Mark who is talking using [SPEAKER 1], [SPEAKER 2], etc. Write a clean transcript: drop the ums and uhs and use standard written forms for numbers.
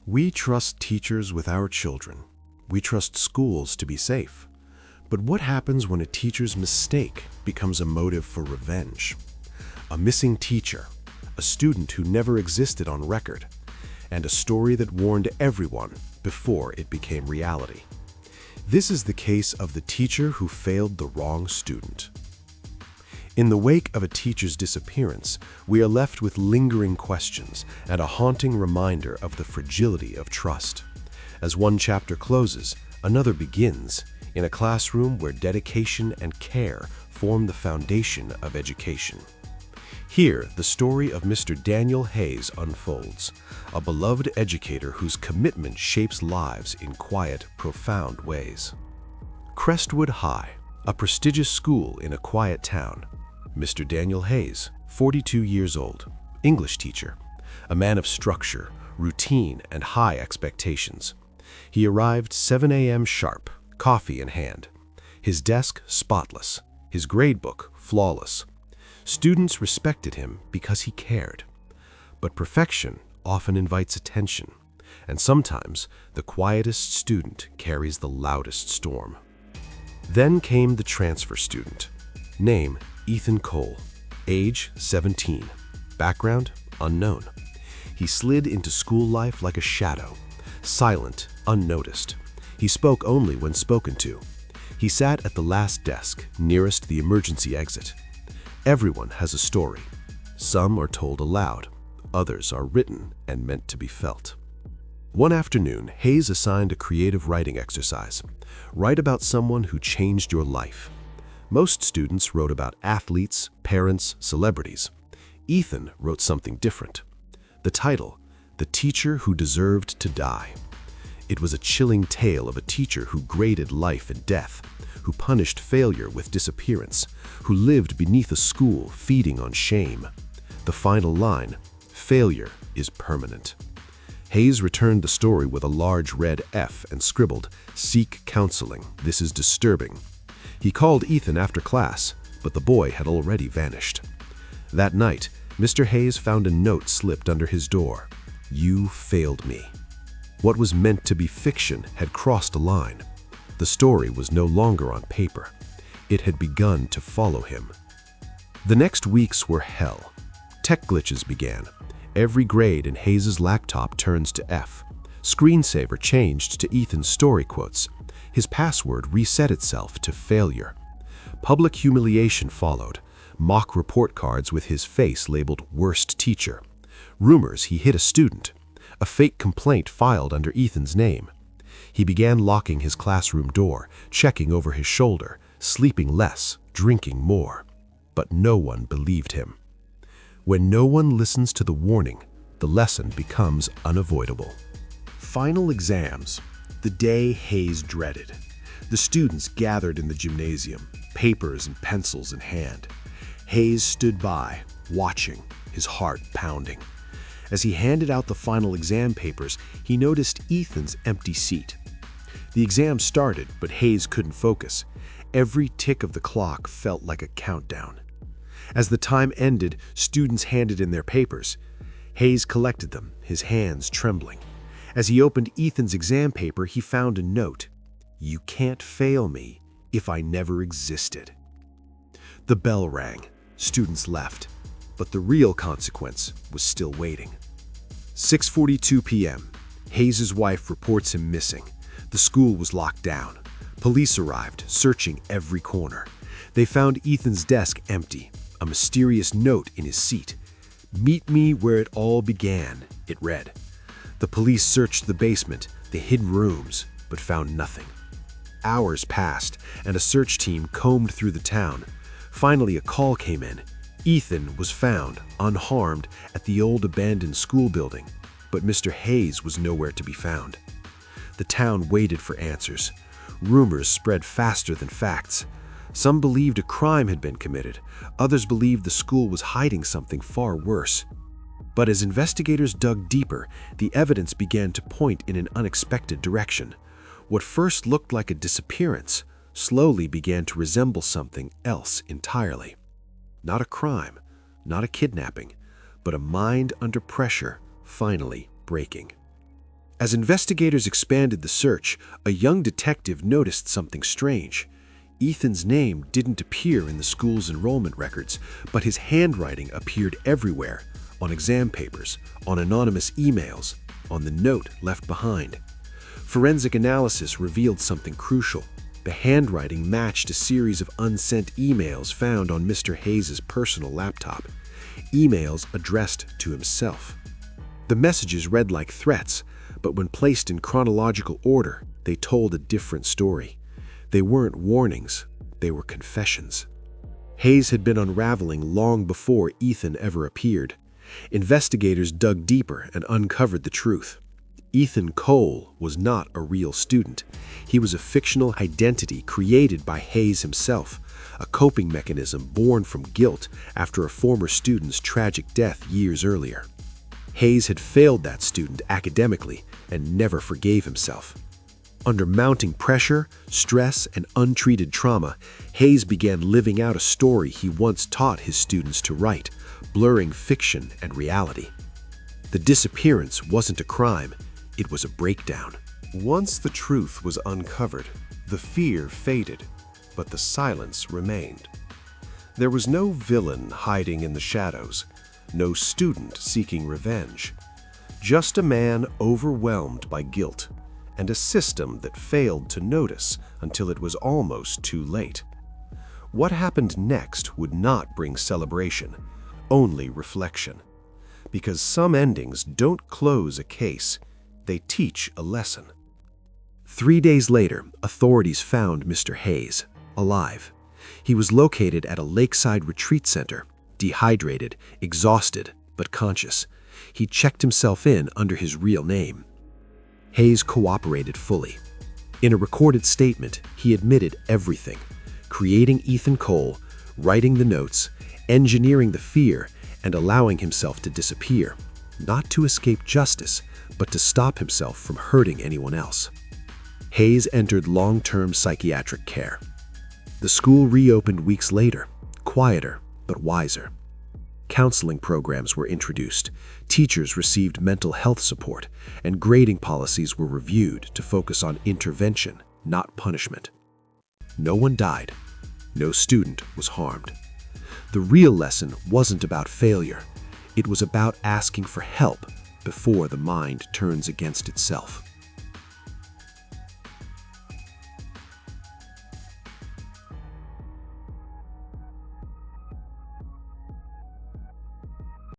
[SPEAKER 1] We trust teachers with our children. We trust schools to be safe. But what happens when a teacher's mistake becomes a motive for revenge? A missing teacher, a student who never existed on record, and a story that warned everyone before it became reality. This is the case of the teacher who failed the wrong student. In the wake of a teacher's disappearance, we are left with lingering questions and a haunting reminder of the fragility of trust. As one chapter closes, another begins, in a classroom where dedication and care form the foundation of education. Here, the story of Mr. Daniel Hayes unfolds, a beloved educator whose commitment shapes lives in quiet, profound ways. Crestwood High, a prestigious school in a quiet town. Mr. Daniel Hayes, 42 years old, English teacher, a man of structure, routine, and high expectations. He arrived 7 a.m. sharp, coffee in hand. His desk spotless, his gradebook flawless. Students respected him because he cared. But perfection often invites attention, and sometimes the quietest student carries the loudest storm. Then came the transfer student. Name, Ethan Cole. Age, 17. Background, unknown. He slid into school life like a shadow, silent, unnoticed. He spoke only when spoken to. He sat at the last desk, nearest the emergency exit. Everyone has a story. Some are told aloud. Others are written and meant to be felt. One afternoon, Hayes assigned a creative writing exercise. Write about someone who changed your life. Most students wrote about athletes, parents, celebrities. Ethan wrote something different. The title, The Teacher Who Deserved to Die. It was a chilling tale of a teacher who graded life and death, who punished failure with disappearance, who lived beneath a school feeding on shame. The final line, failure is permanent. Hayes returned the story with a large red F and scribbled, "Seek counseling. This is disturbing." He called Ethan after class, but the boy had already vanished. That night, Mr. Hayes found a note slipped under his door. "You failed me." What was meant to be fiction had crossed a line. The story was no longer on paper. It had begun to follow him. The next weeks were hell. Tech glitches began. Every grade in Hayes' laptop turns to F. Screensaver changed to Ethan's story quotes. His password reset itself to failure. Public humiliation followed. Mock report cards with his face labeled worst teacher. Rumors he hit a student. A fake complaint filed under Ethan's name. He began locking his classroom door, checking over his shoulder, sleeping less, drinking more. But no one believed him. When no one listens to the warning, the lesson becomes unavoidable. Final exams. The day Hayes dreaded. The students gathered in the gymnasium, papers and pencils in hand. Hayes stood by, watching, his heart pounding. As he handed out the final exam papers, he noticed Ethan's empty seat. The exam started, but Hayes couldn't focus. Every tick of the clock felt like a countdown. As the time ended, students handed in their papers. Hayes collected them, his hands trembling. As he opened Ethan's exam paper, he found a note. "You can't fail me if I never existed." The bell rang. Students left. But the real consequence was still waiting. 6:42 p.m. Hayes' wife reports him missing. The school was locked down. Police arrived, searching every corner. They found Ethan's desk empty, a mysterious note in his seat. "Meet me where it all began," it read. The police searched the basement, the hidden rooms, but found nothing. Hours passed, and a search team combed through the town. Finally, a call came in. Ethan was found, unharmed, at the old abandoned school building, but Mr. Hayes was nowhere to be found. The town waited for answers. Rumors spread faster than facts. Some believed a crime had been committed. Others believed the school was hiding something far worse. But as investigators dug deeper, the evidence began to point in an unexpected direction. What first looked like a disappearance slowly began to resemble something else entirely. Not a crime, not a kidnapping, but a mind under pressure finally breaking. As investigators expanded the search, a young detective noticed something strange. Ethan's name didn't appear in the school's enrollment records, but his handwriting appeared everywhere, on exam papers, on anonymous emails, on the note left behind. Forensic analysis revealed something crucial. The handwriting matched a series of unsent emails found on Mr. Hayes' personal laptop, emails addressed to himself. The messages read like threats, but when placed in chronological order, they told a different story. They weren't warnings, they were confessions. Hayes had been unraveling long before Ethan ever appeared. Investigators dug deeper and uncovered the truth. Ethan Cole was not a real student. He was a fictional identity created by Hayes himself, a coping mechanism born from guilt after a former student's tragic death years earlier. Hayes had failed that student academically and never forgave himself. Under mounting pressure, stress, and untreated trauma, Hayes began living out a story he once taught his students to write, blurring fiction and reality. The disappearance wasn't a crime, it was a breakdown.
[SPEAKER 2] Once the truth was uncovered, the fear faded, but the silence remained. There was no villain hiding in the shadows, no student seeking revenge, just a man overwhelmed by guilt and a system that failed to notice until it was almost too late. What happened next would not bring celebration, only reflection. Because some endings don't close a case, they teach a lesson.
[SPEAKER 1] 3 days later, authorities found Mr. Hayes, alive. He was located at a lakeside retreat center, dehydrated, exhausted, but conscious. He checked himself in under his real name. Hayes cooperated fully. In a recorded statement, he admitted everything: creating Ethan Cole, writing the notes, engineering the fear, and allowing himself to disappear, not to escape justice, but to stop himself from hurting anyone else. Hayes entered long-term psychiatric care. The school reopened weeks later, quieter but wiser. Counseling programs were introduced, teachers received mental health support, and grading policies were reviewed to focus on intervention, not punishment. No one died. No student was harmed. The real lesson wasn't about failure. It was about asking for help before the mind turns against itself.